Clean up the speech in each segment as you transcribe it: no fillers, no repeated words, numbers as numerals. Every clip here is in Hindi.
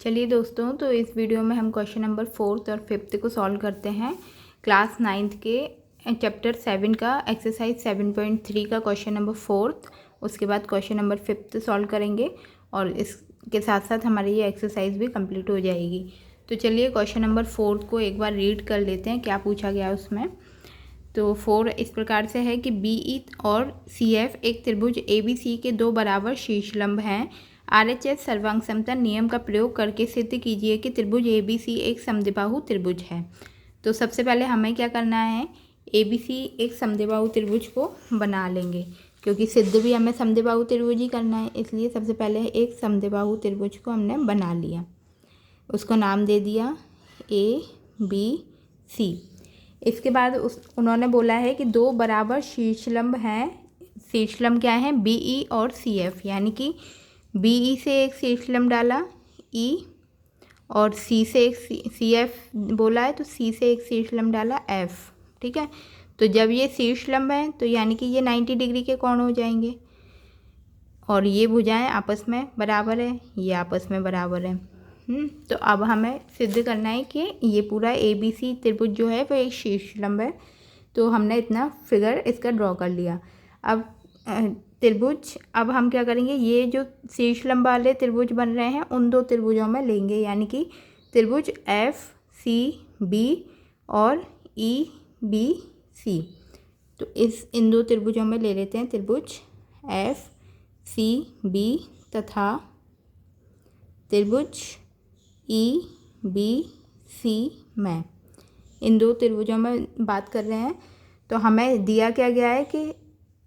चलिए दोस्तों, तो इस वीडियो में हम क्वेश्चन नंबर 4th और 5th को सॉल्व करते हैं। क्लास 9th के चैप्टर 7 का एक्सरसाइज 7.3 का क्वेश्चन नंबर 4th, उसके बाद क्वेश्चन नंबर 5th सॉल्व करेंगे और इसके साथ साथ हमारी ये एक्सरसाइज भी कंप्लीट हो जाएगी। तो चलिए क्वेश्चन नंबर 4th को एक बार रीड कर लेते हैं, क्या पूछा गया उसमें। तो 4 इस प्रकार से है कि BE और CF एक त्रिभुज ABC के दो बराबर शीर्षलंब हैं। RHS सर्वांग समता नियम का प्रयोग करके सिद्ध कीजिए कि त्रिभुज ABC एक समद्विबाहु त्रिभुज है। तो सबसे पहले हमें क्या करना है, ABC एक समद्विबाहु त्रिभुज को बना लेंगे, क्योंकि सिद्ध भी हमें समद्विबाहु त्रिभुज ही करना है। इसलिए सबसे पहले एक समद्विबाहु त्रिभुज को हमने बना लिया, उसको नाम दे दिया ABC। इसके बाद उन्होंने बोला है कि दो बराबर शीर्षलंब हैं। शीर्षलंब क्या है, BE और CF, यानी कि BE से एक शीर्षलंब डाला E और C से एक CF बोला है तो C से एक शीर्षलंब डाला F। ठीक है, तो जब ये शीर्षलंब है तो यानी कि ये 90 डिग्री के कोण हो जाएंगे और ये भुजाएं आपस में बराबर है, ये आपस में बराबर है। तो अब हमें सिद्ध करना है कि ये पूरा ABC त्रिभुज जो है वो एक शीर्षलंब है। तो हमने इतना फिगर इसका ड्रॉ कर लिया। अब त्रिभुज, अब हम क्या करेंगे, ये जो शीर्षलंब वाले त्रिभुज बन रहे हैं उन दो त्रिभुजों में लेंगे, यानी कि त्रिभुज FCB और EBC। तो इन दो त्रिभुजों में ले लेते हैं त्रिभुज FCB तथा त्रिभुज EBC में। इन दो त्रिभुजों में बात कर रहे हैं। तो हमें दिया क्या गया है कि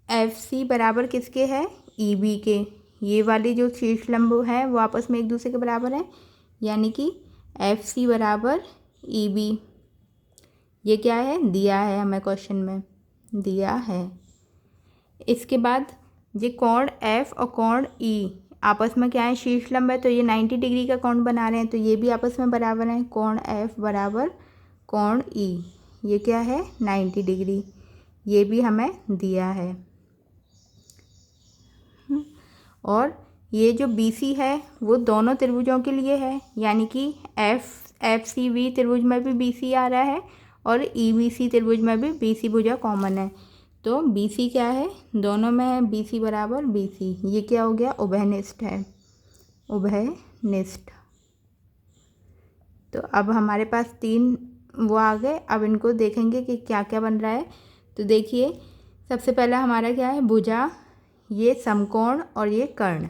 FC बराबर किसके है, EB के। ये वाली जो शीर्षलंब है वो आपस में एक दूसरे के बराबर है, यानी कि FC बराबर EB। ये क्या है, दिया है, हमें क्वेश्चन में दिया है। इसके बाद ये कोण F और कोण E आपस में क्या है, शीर्षलंब है, तो ये 90 डिग्री का कोण बना रहे हैं, तो ये भी आपस में बराबर हैं। कोण F बराबर कोण E, ये क्या है, 90 डिग्री। ये भी हमें दिया है। और ये जो BC है वो दोनों त्रिभुजों के लिए है, यानी कि FCB त्रिभुज में भी BC आ रहा है और EBC त्रिभुज में भी BC भुजा कॉमन है। तो BC क्या है, दोनों में है, BC बराबर BC। ये क्या हो गया, उभयनिष्ठ है, उभयनिष्ठ। तो अब हमारे पास 3 वो आ गए। अब इनको देखेंगे कि क्या क्या बन रहा है। तो देखिए, सबसे पहला हमारा क्या है, भुजा, ये समकोण और ये कर्ण।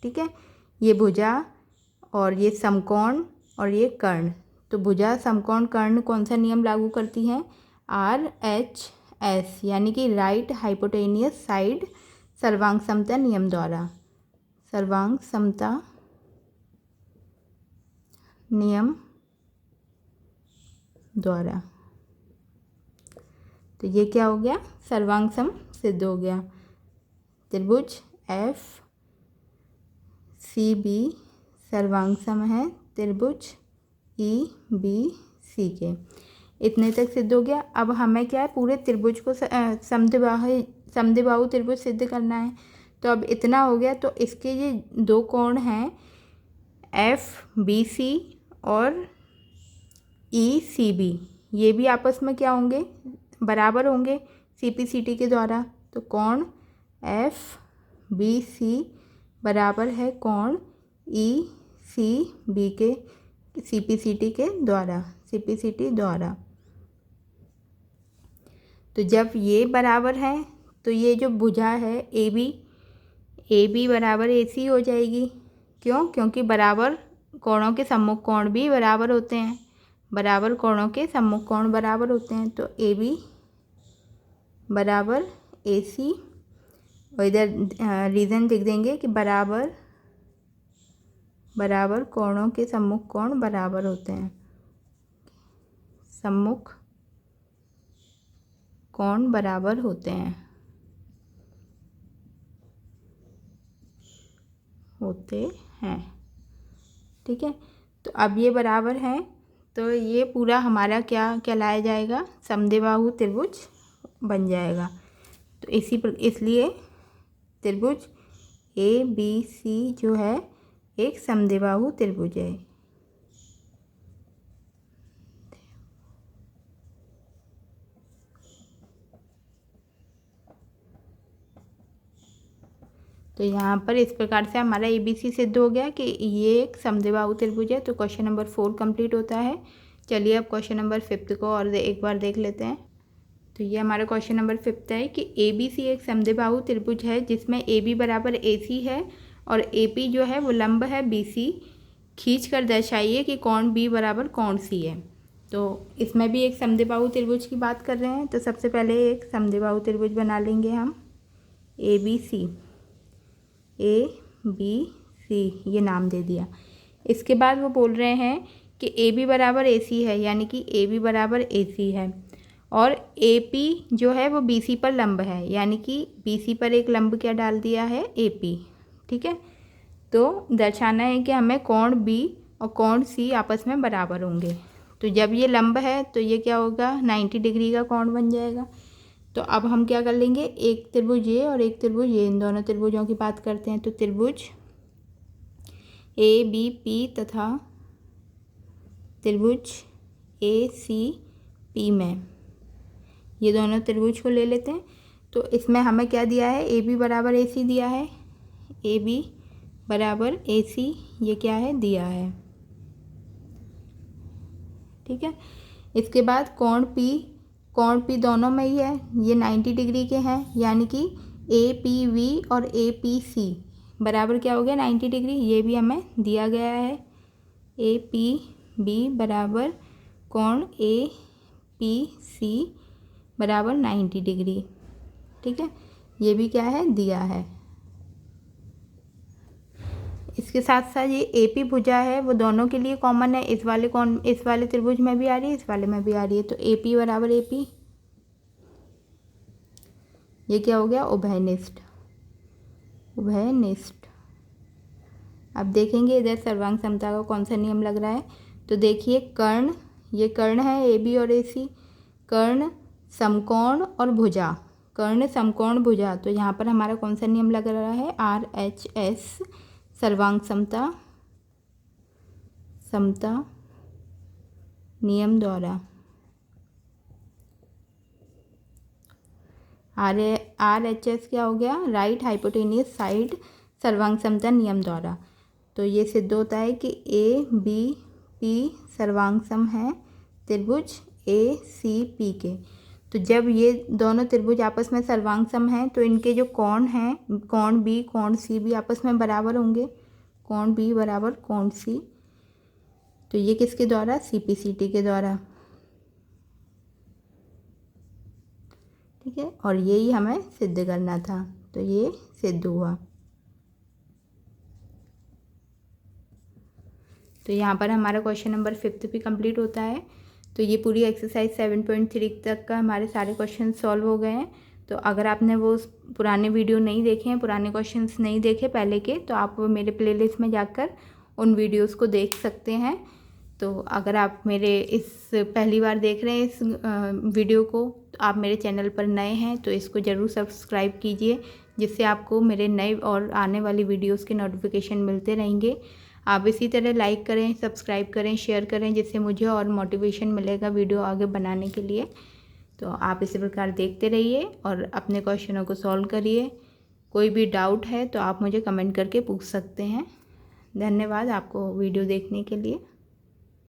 ठीक है, ये भुजा और ये समकोण और ये कर्ण। तो भुजा समकोण कर्ण कौन सा नियम लागू करती हैं, RHS, यानी कि राइट हाइपोटेनियस साइड सर्वांग समता नियम द्वारा, सर्वांग समता नियम द्वारा। तो ये क्या हो गया, सर्वांग सम सिद्ध हो गया। त्रिभुज FCB सर्वांग सम है त्रिभुज EBC के। इतने तक सिद्ध हो गया। अब हमें क्या है, पूरे त्रिभुज को समद्विबाहु त्रिभुज सिद्ध करना है। तो अब इतना हो गया, तो इसके ये दो कोण हैं FBC और ECB, ये भी आपस में क्या होंगे, बराबर होंगे CPCT के द्वारा। तो कोण FBC बराबर है कोण ECB के CPCT द्वारा। तो जब ये बराबर है तो ये जो भुजा है AB बराबर AC हो जाएगी। क्यों, क्योंकि बराबर कोणों के सम्मुख कोण भी बराबर होते हैं, बराबर कोणों के सम्मुख कोण बराबर होते हैं। तो AB बराबर AC, और इधर रीज़न लिख देंगे कि बराबर कोणों के सम्मुख कोण बराबर होते हैं, सम्मुख कोण बराबर होते हैं, ठीक है। तो अब ये बराबर हैं, तो ये पूरा हमारा क्या कहलाया जाएगा, समद्विबाहु त्रिभुज बन जाएगा। तो इसलिए त्रिभुज ABC जो है एक समद्विबाहु त्रिभुज है। तो यहाँ पर इस प्रकार से हमारा ABC सिद्ध हो गया कि ये एक समद्विबाहु त्रिभुज है। तो क्वेश्चन नंबर 4 कंप्लीट होता है। चलिए अब क्वेश्चन नंबर 5 को और एक बार देख लेते हैं। तो ये हमारा क्वेश्चन नंबर 5 है कि ABC एक समद्विबाहु त्रिभुज है जिसमें AB बराबर AC है और AP जो है वो लंब है BC। खींच कर दर्शाइए कि कोण B बराबर कोण C है। तो इसमें भी एक समद्विबाहु त्रिभुज की बात कर रहे हैं। तो सबसे पहले एक समद्विबाहु त्रिभुज बना लेंगे हम ABC, ABC ये नाम दे दिया। इसके बाद वो बोल रहे हैं कि AB बराबर AC है, यानी कि AB बराबर AC है और AP जो है वो BC पर लंब है, यानी कि BC पर एक लंब क्या डाल दिया है AP। ठीक है, तो दर्शाना है कि हमें कोण B और कोण C आपस में बराबर होंगे। तो जब ये लंब है तो ये क्या होगा, 90 डिग्री का कोण बन जाएगा। तो अब हम क्या कर लेंगे, एक त्रिभुज ये और एक त्रिभुज ये, इन दोनों त्रिभुजों की बात करते हैं। तो त्रिभुज ABP तथा त्रिभुज ACP में ये दोनों त्रिभुज को ले लेते हैं। तो इसमें हमें क्या दिया है, AB बराबर AC दिया है, AB बराबर AC ये क्या है, दिया है। ठीक है, इसके बाद कोण P दोनों में ही है, ये 90 डिग्री के हैं, यानी कि APV और APC बराबर क्या हो गया, 90 डिग्री। ये भी हमें दिया गया है, APB बराबर कोण APC बराबर 90 डिग्री। ठीक है, ये भी क्या है, दिया है। इसके साथ साथ ये AP भुजा है वो दोनों के लिए कॉमन है, इस वाले त्रिभुज में भी आ रही है, इस वाले में भी आ रही है। तो AP बराबर AP ये क्या हो गया, उभयनिष्ठ। अब देखेंगे इधर सर्वांग समता का कौन सा नियम लग रहा है। तो देखिए कर्ण, ये कर्ण है AB और AC, कर्ण समकोण और भुजा, कर्ण समकोण भुजा। तो यहाँ पर हमारा कौन सा नियम लग रहा है, RHS सर्वांग समता नियम द्वारा। RHS क्या हो गया, राइट हाइपोटेनियस साइड सर्वांग समता नियम द्वारा। तो ये सिद्ध होता है कि ABP सर्वांग सम है त्रिभुज ACP के। तो जब ये दोनों त्रिभुज आपस में सर्वांग सम हैं तो इनके जो कोण हैं, कोण B कोण C भी आपस में बराबर होंगे, कोण B बराबर कोण C। तो ये किसके द्वारा, CPCT के द्वारा। ठीक है, और यही हमें सिद्ध करना था, तो ये सिद्ध हुआ। तो यहाँ पर हमारा क्वेश्चन नंबर 5 भी कंप्लीट होता है। तो ये पूरी एक्सरसाइज 7.3 तक का हमारे सारे क्वेश्चन सॉल्व हो गए हैं। तो अगर आपने वो पुराने वीडियो नहीं देखे हैं, पुराने क्वेश्चंस नहीं देखे पहले के, तो आप मेरे प्लेलिस्ट में जाकर उन वीडियोस को देख सकते हैं। तो अगर आप मेरे इस पहली बार देख रहे हैं इस वीडियो को, तो आप मेरे चैनल पर नए हैं तो इसको ज़रूर सब्सक्राइब कीजिए, जिससे आपको मेरे नए और आने वाली वीडियोस के नोटिफिकेशन मिलते रहेंगे। आप इसी तरह लाइक करें, सब्सक्राइब करें, शेयर करें, जिससे मुझे और मोटिवेशन मिलेगा वीडियो आगे बनाने के लिए। तो आप इसी प्रकार देखते रहिए और अपने क्वेश्चनों को सॉल्व करिए। कोई भी डाउट है तो आप मुझे कमेंट करके पूछ सकते हैं। धन्यवाद आपको वीडियो देखने के लिए।